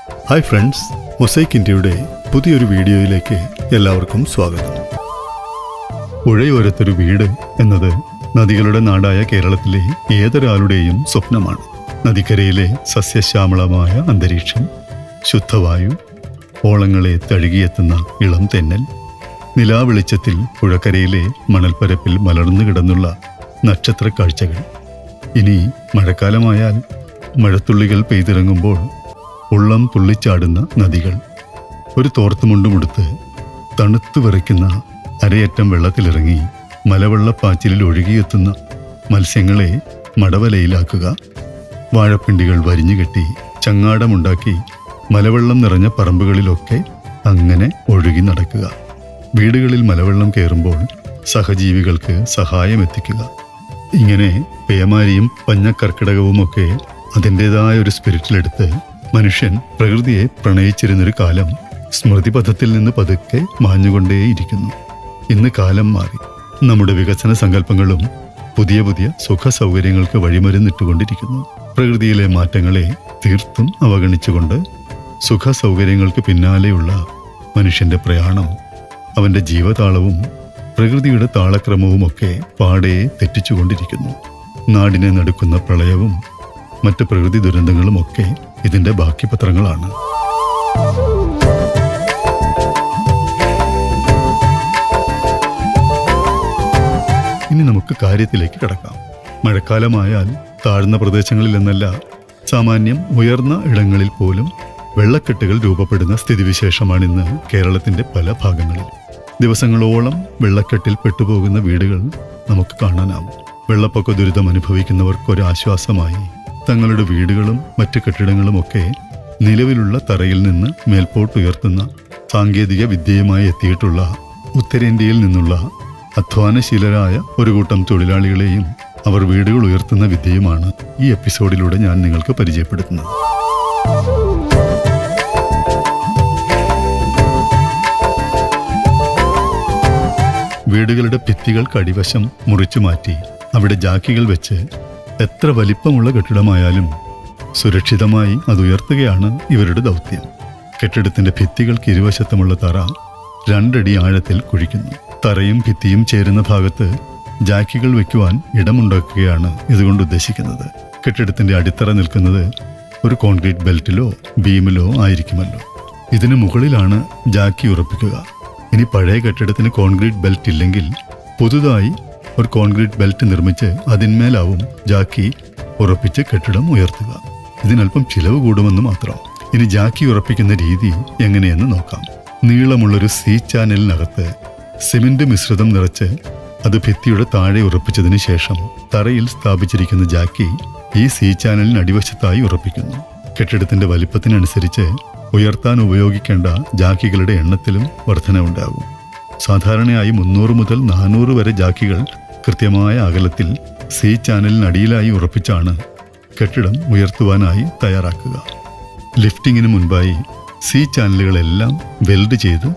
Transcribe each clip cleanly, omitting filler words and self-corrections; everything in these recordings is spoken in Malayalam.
ഹായ് ഫ്രണ്ട്സ്, മൊസൈക്ക് ഇന്ത്യയുടെ പുതിയൊരു വീഡിയോയിലേക്ക് എല്ലാവർക്കും സ്വാഗതം. പുഴയോരത്തൊരു വീട് എന്നത് നദികളുടെ നാടായ കേരളത്തിലെ ഏതൊരാളുടെയും സ്വപ്നമാണ്. നദിക്കരയിലെ സസ്യശ്യാമളമായ അന്തരീക്ഷം, ശുദ്ധവായു, ഓളങ്ങളെ തഴുകിയെത്തുന്ന ഇളം തെന്നൽ, നിലാവെളിച്ചത്തിൽ പുഴക്കരയിലെ മണൽപ്പരപ്പിൽ മലർന്നു കിടന്നുള്ള നക്ഷത്ര കാഴ്ചകൾ. ഇനി മഴക്കാലമായാൽ മഴത്തുള്ളികൾ പെയ്തിറങ്ങുമ്പോൾ ഉള്ളം തുള്ളിച്ചാടുന്ന നദികൾ. ഒരു തോർത്തുമുണ്ടുമുടുത്ത് തണുത്തു വിറയ്ക്കുന്ന അരയറ്റം വെള്ളത്തിലിറങ്ങി മലവെള്ളപ്പാച്ചിലിൽ ഒഴുകിയെത്തുന്ന മത്സ്യങ്ങളെ മടവലയിലാക്കുക. വാഴപ്പിണ്ടികൾ വരിഞ്ഞുകെട്ടി ചങ്ങാടമുണ്ടാക്കി മലവെള്ളം നിറഞ്ഞ പറമ്പുകളിലൊക്കെ അങ്ങനെ ഒഴുകി നടക്കുക. വീടുകളിൽ മലവെള്ളം കയറുമ്പോൾ സഹജീവികൾക്ക് സഹായമെത്തിക്കുക. ഇങ്ങനെ പേമാരിയും പഞ്ഞക്കർക്കിടകവുമൊക്കെ അതിൻ്റെതായ ഒരു സ്പിരിറ്റിലെടുത്ത് മനുഷ്യൻ പ്രകൃതിയെ പ്രണയിച്ചിരുന്നൊരു കാലം സ്മൃതിപഥത്തിൽ നിന്ന് പതുക്കെ മാഞ്ഞുകൊണ്ടേയിരിക്കുന്നു. ഇന്ന് കാലം മാറി. നമ്മുടെ വികസന സങ്കല്പങ്ങളും പുതിയ പുതിയ സുഖ സൗകര്യങ്ങൾക്ക് വഴിമരുന്നിട്ടുകൊണ്ടിരിക്കുന്നു. പ്രകൃതിയിലെ മാറ്റങ്ങളെ തീർത്തും അവഗണിച്ചുകൊണ്ട് സുഖ സൗകര്യങ്ങൾക്ക് പിന്നാലെയുള്ള മനുഷ്യന്റെ പ്രയാണം, അവന്റെ ജീവതാളവും പ്രകൃതിയുടെ താളക്രമവുമൊക്കെ പാടെ തെറ്റിച്ചുകൊണ്ടിരിക്കുന്നു. നാടിനെ നടുക്കുന്ന പ്രളയവും മറ്റ് പ്രകൃതി ദുരന്തങ്ങളുമൊക്കെ ഇതിന്റെ ബാക്കി പത്രങ്ങളാണ്. ഇനി നമുക്ക് കാര്യത്തിലേക്ക് കടക്കാം. മഴക്കാലമായാൽ താഴ്ന്ന പ്രദേശങ്ങളിൽ എന്നല്ല, സാമാന്യം ഉയർന്ന ഇടങ്ങളിൽ പോലും വെള്ളക്കെട്ടുകൾ രൂപപ്പെടുന്ന സ്ഥിതിവിശേഷമാണിന്ന് കേരളത്തിന്റെ പല ഭാഗങ്ങളിൽ. ദിവസങ്ങളോളം വെള്ളക്കെട്ടിൽ പെട്ടുപോകുന്ന വീടുകൾ നമുക്ക് കാണാനാവും. വെള്ളപ്പൊക്ക ദുരിതം അനുഭവിക്കുന്നവർക്കൊരാശ്വാസമായി തങ്ങളുടെ വീടുകളും മറ്റ് കെട്ടിടങ്ങളുമൊക്കെ നിലവിലുള്ള തറയിൽ നിന്ന് മേൽപോട്ടുയർത്തുന്ന സാങ്കേതിക വിദ്യയുമായി എത്തിയിട്ടുള്ള ഉത്തരേന്ത്യയിൽ നിന്നുള്ള അധ്വാനശീലരായ ഒരു കൂട്ടം തൊഴിലാളികളെയും അവർ വീടുകൾ ഉയർത്തുന്ന വിദ്യയുമാണ് ഈ എപ്പിസോഡിലൂടെ ഞാൻ നിങ്ങൾക്ക് പരിചയപ്പെടുത്തുന്നത്. വീടുകളുടെ ഭിത്തികൾക്ക് അടിവശം മുറിച്ചു മാറ്റി അവിടെ ജാക്കികൾ വെച്ച് എത്ര വലിപ്പമുള്ള കെട്ടിടമായാലും സുരക്ഷിതമായി അത് ഉയർത്തുകയാണ് ഇവരുടെ ദൗത്യം. കെട്ടിടത്തിന്റെ ഭിത്തികൾക്ക് ഇരുവശത്തുമുള്ള തറ 2 അടി ആഴത്തിൽ കുഴിക്കുന്നു. തറയും ഭിത്തിയും ചേരുന്ന ഭാഗത്ത് ജാക്കികൾ വയ്ക്കുവാൻ ഇടമുണ്ടാക്കുകയാണ് ഇതുകൊണ്ട് ഉദ്ദേശിക്കുന്നത്. കെട്ടിടത്തിന്റെ അടിത്തറ നിൽക്കുന്നത് ഒരു കോൺക്രീറ്റ് ബെൽറ്റിലോ ബീമിലോ ആയിരിക്കുമല്ലോ. ഇതിനു മുകളിലാണ് ജാക്കി ഉറപ്പിക്കുക. ഇനി പഴയ കെട്ടിടത്തിന് കോൺക്രീറ്റ് ബെൽറ്റ് ഇല്ലെങ്കിൽ പുതുതായി ഒരു കോൺക്രീറ്റ് ബെൽറ്റ് നിർമ്മിച്ച് അതിന്മേലാവും ജാക്കി ഉറപ്പിച്ച് കെട്ടിടം ഉയർത്തുക. ഇതിനല്പം ചിലവ് കൂടുമെന്ന് മാത്രം. ഇനി ജാക്കി ഉറപ്പിക്കുന്ന രീതി എങ്ങനെയെന്ന് നോക്കാം. നീളമുള്ളൊരു സി ചാനലിനകത്ത് സിമന്റ് മിശ്രിതം നിറച്ച് അത് ഭിത്തിയുടെ താഴെ ഉറപ്പിച്ചതിന് ശേഷം തറയിൽ സ്ഥാപിച്ചിരിക്കുന്ന ജാക്കി ഈ സി ചാനലിന് അടിവശത്തായി ഉറപ്പിക്കുന്നു. കെട്ടിടത്തിന്റെ വലിപ്പത്തിനനുസരിച്ച് ഉയർത്താൻ ഉപയോഗിക്കേണ്ട ജാക്കികളുടെ എണ്ണത്തിലും വർധനവുണ്ടാകും. സാധാരണയായി 300 മുതൽ 400 വരെ ജാക്കികൾ കൃത്യമായ അകലത്തിൽ സി ചാനലിനടിയിലായി ഉറപ്പിച്ചാണ് കെട്ടിടം ഉയർത്തുവാനായി തയ്യാറാക്കുക. ലിഫ്റ്റിങ്ങിന് മുൻപായി സി ചാനലുകളെല്ലാം വെൽഡ് ചെയ്ത്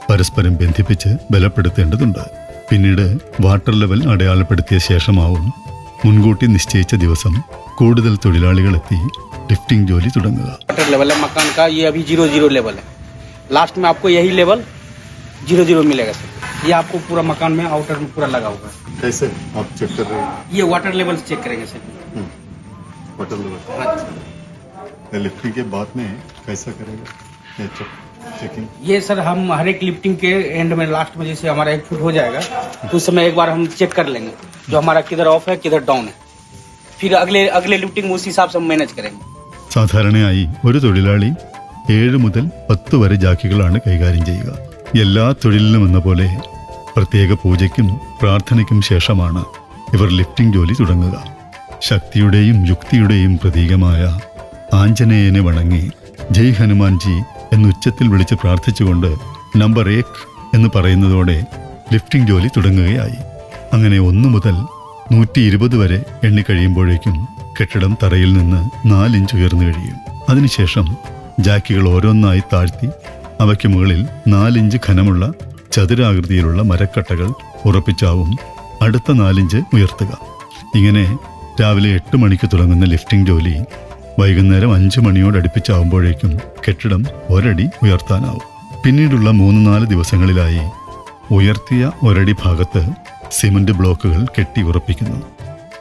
പരസ്പരം ബന്ധിപ്പിച്ച് ബലപ്പെടുത്തേണ്ടതുണ്ട്. പിന്നീട് വാട്ടർ ലെവൽ അടയാളപ്പെടുത്തിയ ശേഷമാവും മുൻകൂട്ടി നിശ്ചയിച്ച ദിവസം കൂടുതൽ തൊഴിലാളികൾ എത്തി ലിഫ്റ്റിംഗ് ജോലി തുടങ്ങുക. वाटर लेवल है मकान का, ये अभी 0-0 लेवल है. लास्ट में आपको यही लेवल 0-0 मिलेगा सर. ये आपको पूरा मकान में आउटर में पूरा लगा हुआ है. कैसे आप चेक कर रहे हैं? ये वाटर लेवल चेक करेंगे सर. Water level. हाँ. लिफ्टिंग के बाद में कैसा करेगा चेकिंग? ये सर हम हर एक लिफ्टिंग के एंड में लास्ट में जैसे हमारा 1 फुट हो जाएगा तो उस समय एक बार हम चेक कर लेंगे जो हमारा किधर ऑफ है किधर डाउन है. फिर अगले लिफ्टिंग उस हिसाब से हम मैनेज करेंगे. സാധാരണയായി ഒരു തൊഴിലാളി 7 മുതൽ 10 വരെ ജാക്കികളാണ് കൈകാര്യം ചെയ്യുക. എല്ലാ തൊഴിലിനും എന്ന പോലെ പ്രത്യേക പൂജയ്ക്കും പ്രാർത്ഥനയ്ക്കും ശേഷമാണ് ഇവർ ലിഫ്റ്റിംഗ് ജോലി തുടങ്ങുക. ശക്തിയുടെയും യുക്തിയുടെയും പ്രതീകമായ ആഞ്ജനേയനെ വണങ്ങി ജയ് ഹനുമാൻജി എന്നുച്ചത്തിൽ വിളിച്ച് പ്രാർത്ഥിച്ചുകൊണ്ട് നമ്പർ 1 എന്ന് പറയുന്നതോടെ ലിഫ്റ്റിംഗ് ജോലി തുടങ്ങുകയായി. അങ്ങനെ 1 മുതൽ 120 വരെ എണ്ണിക്കഴിയുമ്പോഴേക്കും കെട്ടിടം തറയിൽ നിന്ന് 4 ഇഞ്ച് ഉയർന്നു കഴിയും. അതിനുശേഷം ജാക്കികൾ ഓരോന്നായി താഴ്ത്തി അവയ്ക്ക് മുകളിൽ 4 ഇഞ്ച് ഘനമുള്ള ചതുരാകൃതിയിലുള്ള മരക്കട്ടകൾ ഉറപ്പിച്ചാവും അടുത്ത 4 ഇഞ്ച് ഉയർത്തുക. ഇങ്ങനെ രാവിലെ 8 മണിക്ക് തുടങ്ങുന്ന ലിഫ്റ്റിംഗ് ജോലി വൈകുന്നേരം 5 മണിയോടടുപ്പിച്ചാവുമ്പോഴേക്കും കെട്ടിടം ഒരടി ഉയർത്താനാവും. പിന്നീടുള്ള 3-4 ദിവസങ്ങളിലായി ഉയർത്തിയ ഒരടി ഭാഗത്ത് സിമന്റ് ബ്ലോക്കുകൾ കെട്ടി ഉറപ്പിക്കുന്നു.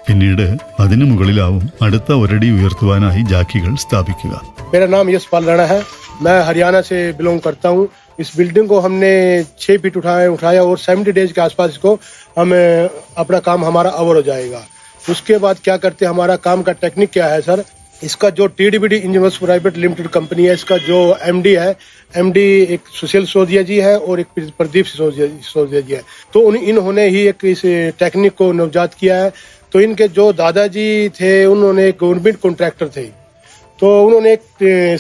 പിന്നീട് അതിനു മുകളിലാവും അടുത്ത ഒരടി ഉയർത്തുവാനായി ജാക്കികൾ സ്ഥാപിക്കുക. मेरा नाम यश पाल राणा है। मैं हरियाणा से बिलोंग करता हूँ। इस बिल्डिंग को हमने 6 फीट उठाया और 70 डेज के आसपास इसको हम अपना काम हमारा अवर हो जाएगा। उसके बाद क्या करते हैं, हमारा काम का टेक्निक क्या है सर, इसका जो TDBD engineers private limited company है, इसका जो MD है, MD एक सुशील सिसोदिया जी है और एक प्रदीप सिसोदिया जी है। तो इन्होंने ही एक इस टेक्निक को नवजात किया है। तो इनके जो दादाजी थे उन्होंने गवर्नमेंट कॉन्ट्रैक्टर थे, तो उन्होंने एक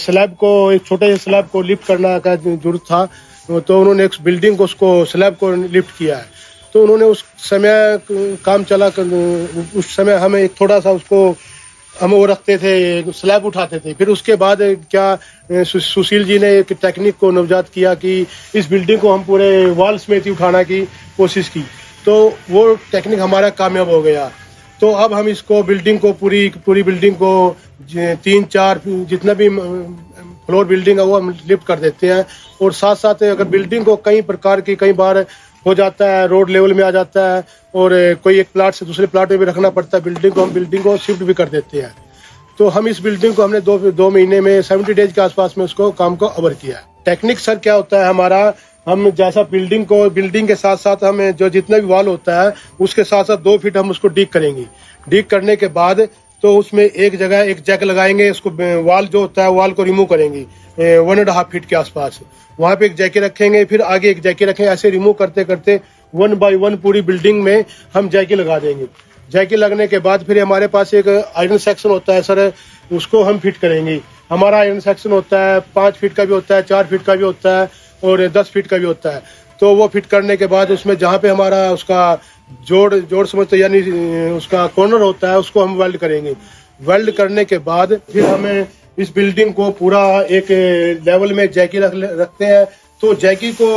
स्लैब को, एक छोटे से स्लैब को लिफ्ट करना का जरूरत था, तो उन्होंने एक बिल्डिंग को, उसको स्लैब को लिफ्ट किया है। तो उन्होंने उस समय काम चला कर, उस समय हमें एक थोड़ा सा उसको हम वो रखते थे, स्लैब उठाते थे। फिर उसके बाद क्या सुशील जी ने एक टेक्निक को नवजात किया कि इस बिल्डिंग को हम पूरे वॉल समेत ही उठाने की कोशिश की, तो वो टेक्निक हमारा कामयाब हो गया। तो अब हम इसको बिल्डिंग को पूरी बिल्डिंग को 3-4 जितना भी फ्लोर बिल्डिंग है वो हम लिफ्ट कर देते हैं। और साथ साथ अगर बिल्डिंग को कई प्रकार की कई बार हो जाता है, रोड लेवल में आ जाता है और कोई एक प्लाट से दूसरे प्लाट में भी रखना पड़ता है बिल्डिंग को, हम बिल्डिंग को शिफ्ट भी कर देते हैं। तो हम इस बिल्डिंग को हमने 2 महीने में 70 डेज के आसपास में उसको काम को अवर किया है। टेक्निक सर क्या होता है हमारा, हम जैसा बिल्डिंग के साथ साथ हमें जो जितना भी वॉल होता है उसके साथ साथ 2 फीट हम उसको डीक करेंगे। डीक करने के बाद तो उसमें एक जगह एक जैक लगाएंगे, उसको वॉल जो होता है वॉल को रिमूव करेंगे 1.5 फीट के आसपास, वहां पे एक जैकी रखेंगे, फिर आगे एक जैकी रखेंगे। ऐसे रिमूव करते करते 1 बाय 1 पूरी बिल्डिंग में हम जैकी लगा देंगे। जैकी लगने के बाद फिर हमारे पास एक आयरन सेक्शन होता है सर, उसको हम फिट करेंगे। हमारा आयरन सेक्शन होता है 5 फीट का भी होता है, 4 फीट का भी होता है और 10 फीट का भी होता है। तो वो फिट करने के बाद उसमें जहाँ पे हमारा उसका जोड़ समझते यानी उसका कॉर्नर होता है उसको हम वेल्ड करेंगे। वेल्ड करने के बाद फिर हमें इस बिल्डिंग को पूरा एक लेवल में जैकी रखते हैं। तो जैकी को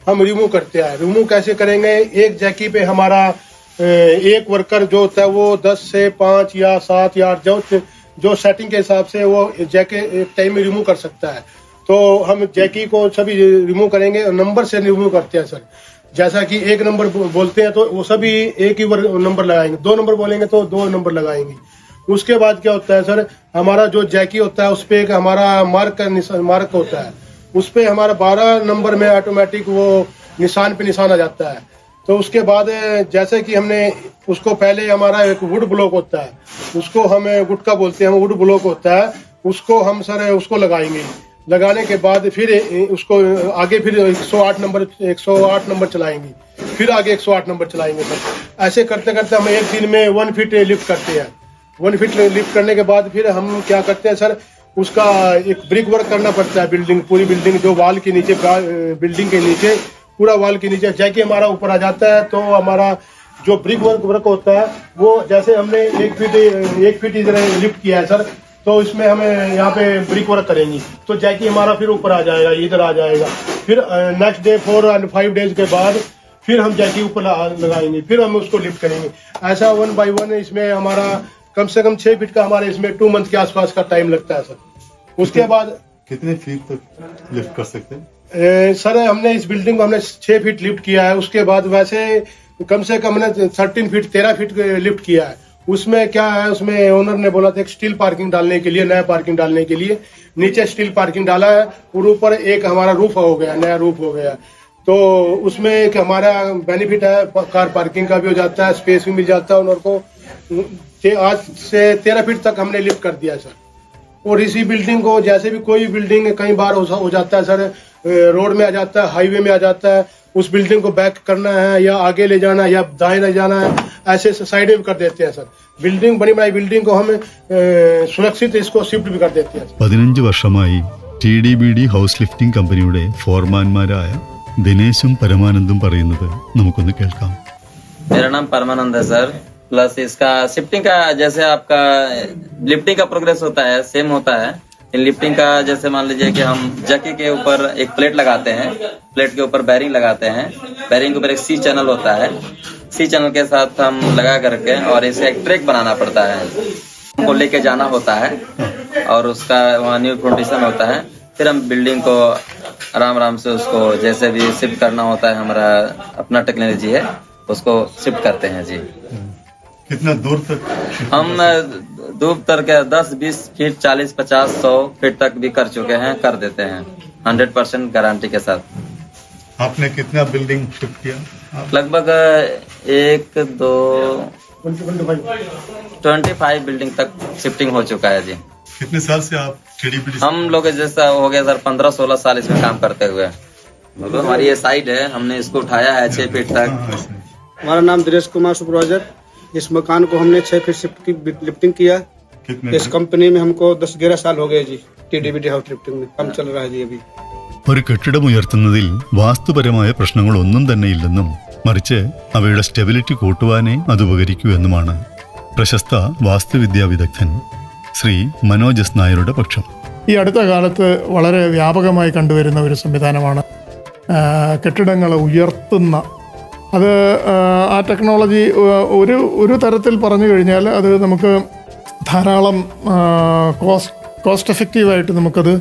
हम रिमूव करते हैं। रिमूव कैसे करेंगे, एक जैकी पे हमारा एक वर्कर जो होता है वो 10 से 5 या 7 या 8 जो सेटिंग के हिसाब से वो जैकी एक टाइम में रिमूव कर सकता है। तो हम जैकी को सभी रिमूव करेंगे और नंबर से रिमूव करते हैं सर। जैसा कि 1 नंबर बोलते हैं तो वो सभी एक ही नंबर लगाएंगे, 2 नंबर बोलेंगे तो 2 नंबर लगाएंगे। उसके बाद क्या होता है सर, हमारा जो जैकी होता है उस पे एक हमारा मार्क होता है, उस पे हमारा 12 नंबर में ऑटोमेटिक वो निशान पे निशान आ जाता है। तो उसके बाद जैसे कि हमने उसको पहले हमारा एक वुड ब्लॉक होता है, उसको हम गुटका बोलते हैं, वुड ब्लॉक होता है, उसको हम सर उसको लगाएंगे। लगाने के बाद फिर उसको आगे फिर 108 नंबर चलाएंगे, फिर आगे 108 नंबर चलाएंगे सर। ऐसे करते करते हम एक दिन में 1 फीट लिफ्ट करते हैं। 1 फीट लिफ्ट करने के बाद फिर हम क्या करते हैं सर, उसका एक ब्रिक वर्क करना पड़ता है। पूरी बिल्डिंग जो वॉल के नीचे, बिल्डिंग के नीचे पूरा वॉल के नीचे जैसे हमारा ऊपर आ जाता है, तो हमारा जो ब्रिक वर्क होता है वो जैसे हमने 1 फीट इधर लिफ्ट किया है सर, तो इसमें हमें यहाँ पे ब्रिक वर्क करेंगे तो जैकी हमारा फिर ऊपर आ जाएगा, इधर आ जाएगा। फिर नेक्स्ट डे 4 और 5 डेज के बाद फिर हम जैकी ऊपर लगाएंगे, फिर हम उसको लिफ्ट करेंगे। ऐसा 1 बाय 1 इसमें हमारा कम से कम 6 फीट का हमारे इसमें 2 मंथ के आसपास का टाइम लगता है सर। उसके बाद कितने फीट तक लिफ्ट कर सकते हैं सर, हमने इस बिल्डिंग को हमने 6 फीट लिफ्ट किया है। उसके बाद वैसे कम से कम हमने 13 फीट लिफ्ट किया है। उसमें क्या है, उसमें ओनर ने बोला था एक स्टील पार्किंग डालने के लिए, नया पार्किंग डालने के लिए नीचे स्टील पार्किंग डाला है और ऊपर एक हमारा रूफ हो गया, नया रूफ हो गया। तो उसमें एक हमारा बेनिफिट है, कार पार्किंग का भी हो जाता है, स्पेस भी मिल जाता है ओनर को। आज से 13 फीट तक हमने लिफ्ट कर दिया सर। और इसी बिल्डिंग को जैसे भी कोई बिल्डिंग कई बार हो जाता है सर, रोड में आ जाता है, हाईवे में आ जाता है, उस बिल्डिंग को बैक करना है या आगे ले जाना है या दाएं ले जाना है, ऐसे साइड में कर देते हैं सर। बिल्डिंग बनी बनाई बिल्डिंग को हम सुरक्षित इसको शिफ्ट भी कर देते हैं। 15 വർഷമായി TDBD ഹൗസ് ലിഫ്റ്റിംഗ് കമ്പനിയുടെ ഫോർമാൻമാരായ ദിനേശും പരമാനന്ദും പറയുന്നത് നമുക്കൊന്ന് കേൾക്കാം. मेरा नाम परमानंद है सर। प्लस इसका शिफ्टिंग का जैसे आपका लिफ्टिंग का प्रोग्रेस होता है सेम होता है। इन लिफ्टिंग का जैसे मान लीजिए कि हम जकी के ऊपर एक प्लेट लगाते हैं, प्लेट के ऊपर बैरिंग लगाते हैं, बैरिंग के ऊपर एक C चैनल होता है, C चैनल के साथ हम लगा करके और इसे एक ट्रैक बनाना पड़ता है। को लेके जाना होता है और उसका वहाँ न्यू फाउंडेशन होता है, फिर हम बिल्डिंग को आराम आराम से उसको जैसे भी शिफ्ट करना होता है, हमारा अपना टेक्नोलॉजी है, उसको शिफ्ट करते हैं जी। कितना दूर तक? हम दूर तक के 10-20 फीट 40-50-100 फीट तक भी कर चुके हैं, कर देते हैं 100% गारंटी के साथ। आपने कितना बिल्डिंग शिफ्ट किया? लगभग 25 बिल्डिंग तक शिफ्टिंग हो चुका है जी। कितने साल से आप TDPD? हम लोग जैसा हो गया सर 15-16 साल इसमें काम करते हुए। मतलब हमारी ये साइड है, हमने इसको उठाया है 6 फीट तक। हमारा नाम दिनेश कुमार सुपरवाइजर। इस मकान को हमने 6 फीट शिफ्ट की लिफ्टिंग किया। इस कंपनी में हमको 10-11 साल हो गए जी। TDPD हाउस लिफ्टिंग में काम चल रहा है जी अभी। ഒരു കെട്ടിടമുയർത്തുന്നതിൽ വാസ്തുപരമായ പ്രശ്നങ്ങളൊന്നും തന്നെയില്ലെന്നും മറിച്ച് അവയുടെ സ്റ്റെബിലിറ്റി കൂട്ടുവാനേ അത് ഉപകരിക്കൂ എന്നുമാണ് പ്രശസ്ത വാസ്തുവിദ്യാ വിദഗ്ധൻ ശ്രീ മനോജ് എസ് നായരുടെ പക്ഷം. ഈ അടുത്ത കാലത്ത് വളരെ വ്യാപകമായി കണ്ടുവരുന്ന ഒരു സംവിധാനമാണ് കെട്ടിടങ്ങൾ ഉയർത്തുന്ന. അത് ആ ടെക്നോളജി ഒരു തരത്തിൽ പറഞ്ഞു കഴിഞ്ഞാൽ അത് നമുക്ക് ധാരാളം കോസ്റ്റ് എഫക്റ്റീവായിട്ട് നമുക്കത്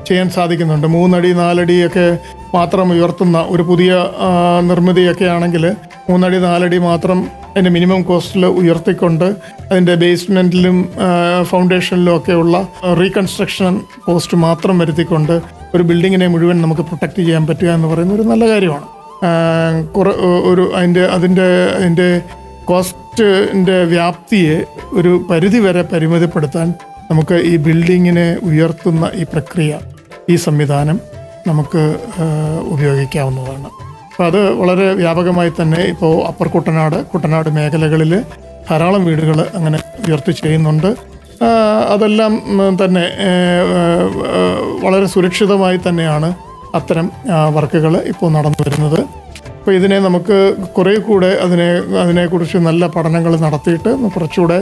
ചെയ്യാൻ സാധിക്കുന്നുണ്ട്. 3 അടി 4 അടിയൊക്കെ മാത്രം ഉയർത്തുന്ന ഒരു പുതിയ നിർമ്മിതിയൊക്കെ ആണെങ്കിൽ 3 അടി 4 അടി മാത്രം അതിൻ്റെ മിനിമം കോസ്റ്റിൽ ഉയർത്തിക്കൊണ്ട് അതിൻ്റെ ബേസ്മെൻറ്റിലും ഫൗണ്ടേഷനിലും ഒക്കെയുള്ള റീകൺസ്ട്രക്ഷൻ കോസ്റ്റ് മാത്രം വരുത്തിക്കൊണ്ട് ഒരു ബിൽഡിങ്ങിനെ മുഴുവൻ നമുക്ക് പ്രൊട്ടക്റ്റ് ചെയ്യാൻ പറ്റുക എന്ന് പറയുന്ന ഒരു നല്ല കാര്യമാണ്. അതിൻ്റെ കോസ്റ്റിൻ്റെ വ്യാപ്തിയെ ഒരു പരിധിവരെ പരിമിതപ്പെടുത്താൻ നമുക്ക് ഈ ബിൽഡിങ്ങിനെ ഉയർത്തുന്ന ഈ പ്രക്രിയ, ഈ സംവിധാനം നമുക്ക് ഉപയോഗിക്കാവുന്നതാണ്. അപ്പോൾ അത് വളരെ വ്യാപകമായി തന്നെ ഇപ്പോൾ അപ്പർ കുട്ടനാട് മേഖലകളിൽ ധാരാളം വീടുകൾ അങ്ങനെ ഉയർത്തി ചെയ്യുന്നുണ്ട്. അതെല്ലാം തന്നെ വളരെ സുരക്ഷിതമായി തന്നെയാണ് അത്തരം വർക്കുകൾ ഇപ്പോൾ നടന്നു വരുന്നത്. അപ്പോൾ ഇതിനെ നമുക്ക് കുറേ കൂടെ അതിനെക്കുറിച്ച് നല്ല പഠനങ്ങൾ നടത്തിയിട്ട് കുറച്ചുകൂടെ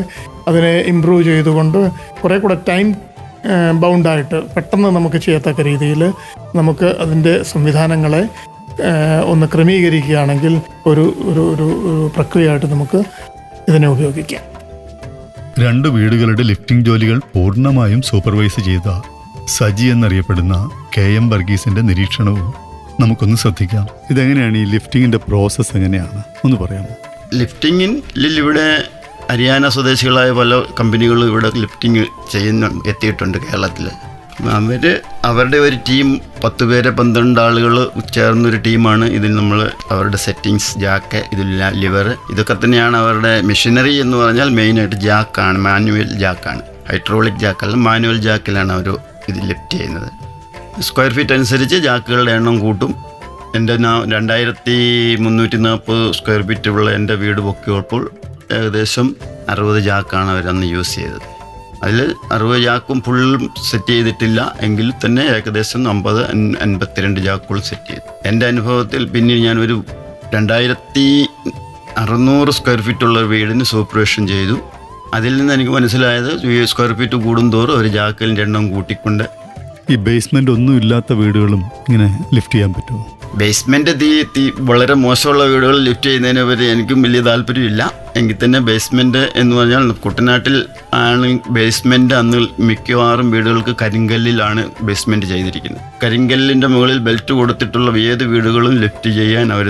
അതിനെ ഇമ്പ്രൂവ് ചെയ്തുകൊണ്ട് കുറേ കൂടെ ടൈം ബൗണ്ടായിട്ട് പെട്ടെന്ന് നമുക്ക് ചെയ്യത്തക്ക രീതിയിൽ നമുക്ക് അതിൻ്റെ സംവിധാനങ്ങളെ ഒന്ന് ക്രമീകരിക്കുകയാണെങ്കിൽ ഒരു പ്രക്രിയയായിട്ട് നമുക്ക് ഇതിനെ ഉപയോഗിക്കാം. 2 വീടുകളുടെ ലിഫ്റ്റിംഗ് ജോലികൾ പൂർണ്ണമായും സൂപ്പർവൈസ് ചെയ്ത സജി എന്നറിയപ്പെടുന്ന KM വർഗീസിന്റെ നിരീക്ഷണവും നമുക്കൊന്ന് ശ്രദ്ധിക്കാം. ഇതെങ്ങനെയാണ് ഈ ലിഫ്റ്റിങ്ങിന്റെ പ്രോസസ്സ് എങ്ങനെയാണ് ഒന്ന് പറയാമോ? ലിഫ്റ്റിങ്ങിൽ ഇവിടെ ഹരിയാന സ്വദേശികളായ പല കമ്പനികളും ഇവിടെ ലിഫ്റ്റിംഗ് എത്തിയിട്ടുണ്ട് കേരളത്തിൽ. അവരുടെ ഒരു ടീം 10 പേര് 12 ആളുകൾ ചേർന്നൊരു ടീമാണ് ഇതിൽ നമ്മൾ അവരുടെ സെറ്റിങ്സ്, ജാക്ക്, ഇതിൽ ലിവർ, ഇതൊക്കെ തന്നെയാണ് അവരുടെ മെഷീനറി എന്ന് പറഞ്ഞാൽ മെയിനായിട്ട് ജാക്കാണ്, മാനുവൽ ജാക്കാണ്. ഹൈഡ്രോളിക് ജാക്കല്ല, മാനുവൽ ജാക്കിലാണ് അവർ ഇത് ലിഫ്റ്റ് ചെയ്യുന്നത്. സ്ക്വയർ ഫീറ്റ് അനുസരിച്ച് ജാക്കുകളുടെ എണ്ണം കൂട്ടും. എൻ്റെ 2340 സ്ക്വയർ ഫീറ്റുള്ള എൻ്റെ വീട് പൊക്കിയപ്പോൾ ഏകദേശം 60 ജാക്കാണ് അവരന്ന് യൂസ് ചെയ്തത്. അതിൽ 60 ജാക്കും ഫുള്ളും സെറ്റ് ചെയ്തിട്ടില്ല എങ്കിൽ തന്നെ ഏകദേശം 52 ജാക്കുകൾ സെറ്റ് ചെയ്തു. എൻ്റെ അനുഭവത്തിൽ പിന്നീട് ഞാനൊരു 2600 സ്ക്വയർ ഫീറ്റുള്ള വീടിന് സൂപ്പർവിഷൻ ചെയ്തു. അതിൽ നിന്ന് എനിക്ക് മനസ്സിലായത് സ്ക്വയർ ഫീറ്റ് കൂടുന്തോറും ഒരു ജാക്കിലിൻ്റെ എണ്ണം കൂട്ടിക്കൊണ്ട്. ഈ ബേസ്മെന്റ് ഒന്നും ഇല്ലാത്ത വീടുകളും ഇങ്ങനെ ലിഫ്റ്റ് ചെയ്യാൻ പറ്റുമോ? ബേസ്മെൻറ്റ് വളരെ മോശമുള്ള വീടുകൾ ലിഫ്റ്റ് ചെയ്യുന്നതിനെ പറ്റി എനിക്കും വലിയ താല്പര്യമില്ല. എങ്കിൽ തന്നെ ബേസ്മെൻറ്റ് എന്ന് പറഞ്ഞാൽ കുട്ടനാട്ടിൽ ആണ് ബേസ്മെൻറ്റ്. അന്ന് മിക്കവാറും വീടുകൾക്ക് കരിങ്കല്ലിലാണ് ബേസ്മെൻറ്റ് ചെയ്തിരിക്കുന്നത്. കരിങ്കല്ലിൻ്റെ മുകളിൽ ബെൽറ്റ് കൊടുത്തിട്ടുള്ള ഏത് വീടുകളും ലിഫ്റ്റ് ചെയ്യാൻ അവർ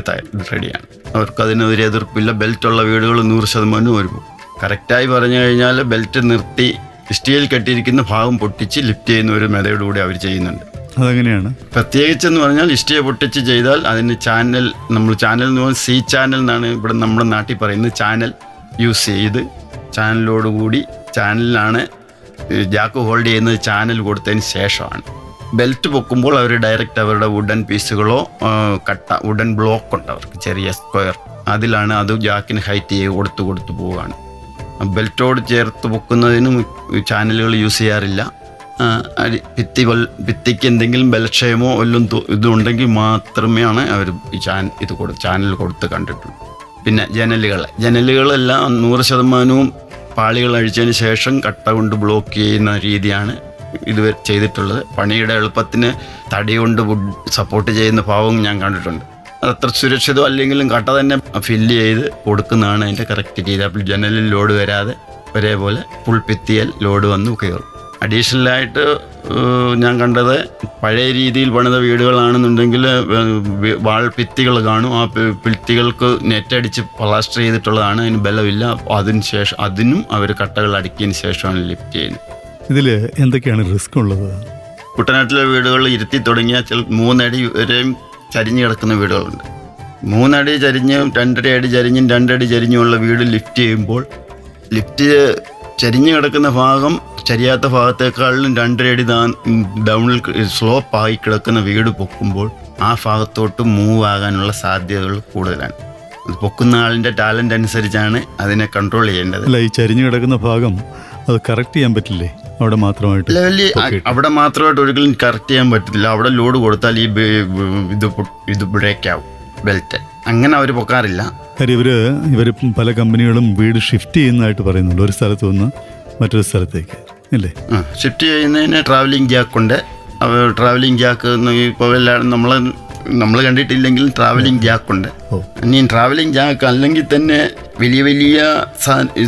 റെഡിയാണ്. അവർക്കതിനൊരു എതിർപ്പില്ല. ബെൽറ്റുള്ള വീടുകൾ 100% ഒരുങ്ങും. കറക്റ്റായി പറഞ്ഞു കഴിഞ്ഞാൽ ബെൽറ്റ് നിർത്തി സ്റ്റീൽ കെട്ടിയിരിക്കുന്ന ഭാഗം പൊട്ടിച്ച് ലിഫ്റ്റ് ചെയ്യുന്ന ഒരു മെത്തേഡുകൂടി അവർ ചെയ്യുന്നുണ്ട്. അതെങ്ങനെയാണ്? പ്രത്യേകിച്ചെന്ന് പറഞ്ഞാൽ ഇഷ്ടിക പൊട്ടിച്ച് ചെയ്താൽ അതിന് ചാനൽ എന്ന് പറഞ്ഞാൽ C ചാനൽ എന്നാണ് ഇവിടെ നമ്മുടെ നാട്ടിൽ പറയുന്നത്. ചാനൽ യൂസ് ചെയ്ത് ചാനലിനോടുകൂടി ചാനലിലാണ് ജാക്ക് ഹോൾഡ് ചെയ്യുന്നത്. ചാനൽ കൊടുത്തതിന് ശേഷമാണ് ബെൽറ്റ് പൊക്കുമ്പോൾ അവർ ഡയറക്റ്റ് അവരുടെ വുഡൻ പീസുകളോ വുഡൻ ബ്ലോക്ക് ഉണ്ട് അവർക്ക്, ചെറിയ സ്ക്വയർ, അതിലാണ് അത് ജാക്കിന് ഹൈറ്റ് കൊടുത്തു പോവുകയാണ്. ബെൽറ്റോട് ചേർത്ത് പൊക്കുന്നതിനും ചാനലുകൾ യൂസ് ചെയ്യാറില്ല. ഭിത്തിക്ക് എന്തെങ്കിലും ബലക്ഷയമോ വല്ലതും ഇതുണ്ടെങ്കിൽ മാത്രമേ അവർ ഈ ചാനൽ കൊടുത്ത് കണ്ടിട്ടുള്ളൂ. പിന്നെ ജനലുകളെല്ലാം 100% പാളികൾ അഴിച്ചതിന് ശേഷം കട്ട കൊണ്ട് ബ്ലോക്ക് ചെയ്യുന്ന രീതിയാണ് ഇത് ചെയ്തിട്ടുള്ളത്. പണിയുടെ എളുപ്പത്തിന് തടി കൊണ്ട് വുഡ് സപ്പോർട്ട് ചെയ്യുന്ന ഭാവം ഞാൻ കണ്ടിട്ടുണ്ട്. അതത്ര സുരക്ഷിതം അല്ലെങ്കിലും കട്ട തന്നെ ഫില്ല് ചെയ്ത് കൊടുക്കുന്നതാണ് അതിൻ്റെ കറക്റ്റ് രീതി. അപ്പോൾ ജനലിൽ ലോഡ് വരാതെ ഒരേപോലെ ഫുൾ ഭിത്തിയിൽ ലോഡ് വന്ന് കയറും. അഡീഷണലായിട്ട് ഞാൻ കണ്ടത് പഴയ രീതിയിൽ പണിത വീടുകളാണെന്നുണ്ടെങ്കിൽ വാൾ ഭിത്തികൾ കാണും. ആ ഭിത്തികൾക്ക് നെറ്റടിച്ച് പ്ലാസ്റ്റർ ചെയ്തിട്ടുള്ളതാണ്, അതിന് ബലമില്ല. അതിനും അവർ കട്ടകൾ അടുക്കിയതിന് ശേഷമാണ് ലിഫ്റ്റ് ചെയ്യുന്നത്. ഇതിൽ എന്തൊക്കെയാണ് റിസ്ക് ഉള്ളത്? കുട്ടനാട്ടിലെ വീടുകൾ ഇരുത്തി തുടങ്ങിയാൽ 3 അടി വരെയും ചരിഞ്ഞ് കിടക്കുന്ന വീടുകളുണ്ട്. 3 അടി ചരിഞ്ഞും 2.5 അടി ചരിഞ്ഞും 2 അടി ചരിഞ്ഞുമുള്ള വീട് ലിഫ്റ്റ് ചെയ്യുമ്പോൾ ലിഫ്റ്റ് ചരിഞ്ഞ് കിടക്കുന്ന ഭാഗം ചരിയാത്ത ഭാഗത്തേക്കാളിലും 2.5 അടി ഡൗണിൽ സ്ലോപ്പായി കിടക്കുന്ന വീട് പൊക്കുമ്പോൾ ആ ഭാഗത്തോട്ട് മൂവ് ആകാനുള്ള സാധ്യതകൾ കൂടുതലാണ്. അത് പൊക്കുന്ന ആളിൻ്റെ ടാലൻ്റ് അനുസരിച്ചാണ് അതിനെ കൺട്രോൾ ചെയ്യേണ്ടത്. അല്ല, ഈ ചരിഞ്ഞു കിടക്കുന്ന ഭാഗം അത് കറക്റ്റ് ചെയ്യാൻ പറ്റില്ലേ? അവിടെ മാത്രമായിട്ട് അവിടെ മാത്രമായിട്ട് ഒരിക്കലും കറക്റ്റ് ചെയ്യാൻ പറ്റില്ല. അവിടെ ലോഡ് കൊടുത്താൽ ഈ ഇത് ബ്രേക്കാവും ബെൽറ്റ്. അങ്ങനെ അവർ പൊക്കാറില്ല. കാര്യം ഇവർ പല കമ്പനികളും വീട് ഷിഫ്റ്റ് ചെയ്യുന്നതായിട്ട് പറയുന്നുണ്ട്, ഒരു സ്ഥലത്ത് നിന്ന് മറ്റൊരു സ്ഥലത്തേക്ക് അല്ലേ? ഷിഫ്റ്റ് ചെയ്യുന്നതിന് ട്രാവലിംഗ് ജാക്കുണ്ട്. ട്രാവലിംഗ് ജാക്ക് ഇപ്പോൾ എല്ലാവരും നമ്മൾ കണ്ടിട്ടില്ലെങ്കിൽ ട്രാവലിംഗ് ജാക്കുണ്ട്. ഇനി ട്രാവലിംഗ് ജാക്ക് അല്ലെങ്കിൽ തന്നെ വലിയ വലിയ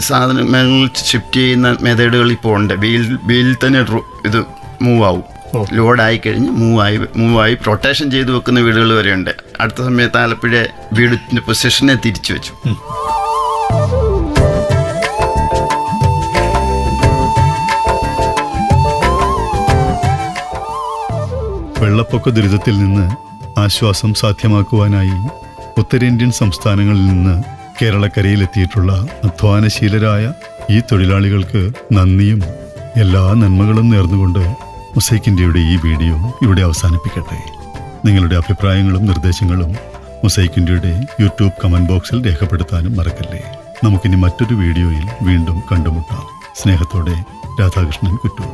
സാധനങ്ങൾ ഷിഫ്റ്റ് ചെയ്യുന്ന മെത്തേഡുകൾ ഇപ്പോൾ ഉണ്ട്. വീലിൽ തന്നെ ഇത് മൂവ് ആവും. ലോഡായി കഴിഞ്ഞ് മൂവായി റൊട്ടേഷൻ ചെയ്ത് വെക്കുന്ന വീടുകൾ വരെയുണ്ട്. അടുത്ത സമയത്ത് ആലപ്പുഴ വീടിൻ്റെ പൊസിഷനെ തിരിച്ചു വെച്ചു. വെള്ളപ്പൊക്ക ദുരിതത്തിൽ നിന്ന് ആശ്വാസം സാധ്യമാക്കുവാനായി ഉത്തരേന്ത്യൻ സംസ്ഥാനങ്ങളിൽ നിന്ന് കേരളക്കരയിലെത്തിയിട്ടുള്ള അധ്വാനശീലരായ ഈ തൊഴിലാളികൾക്ക് നന്ദിയും എല്ലാ നന്മകളും നേർന്നുകൊണ്ട് മൊസൈക്ക് ഇന്ത്യയുടെ ഈ വീഡിയോ ഇവിടെ അവസാനിപ്പിക്കട്ടെ. നിങ്ങളുടെ അഭിപ്രായങ്ങളും നിർദ്ദേശങ്ങളും മൊസൈക്ക് ഇന്ത്യയുടെ യൂട്യൂബ് കമൻറ്റ് ബോക്സിൽ രേഖപ്പെടുത്താനും മറക്കല്ലേ. നമുക്കിനി മറ്റൊരു വീഡിയോയിൽ വീണ്ടും കണ്ടുമുട്ടാം. സ്നേഹത്തോടെ രാധാകൃഷ്ണൻ കുറ്റൂർ.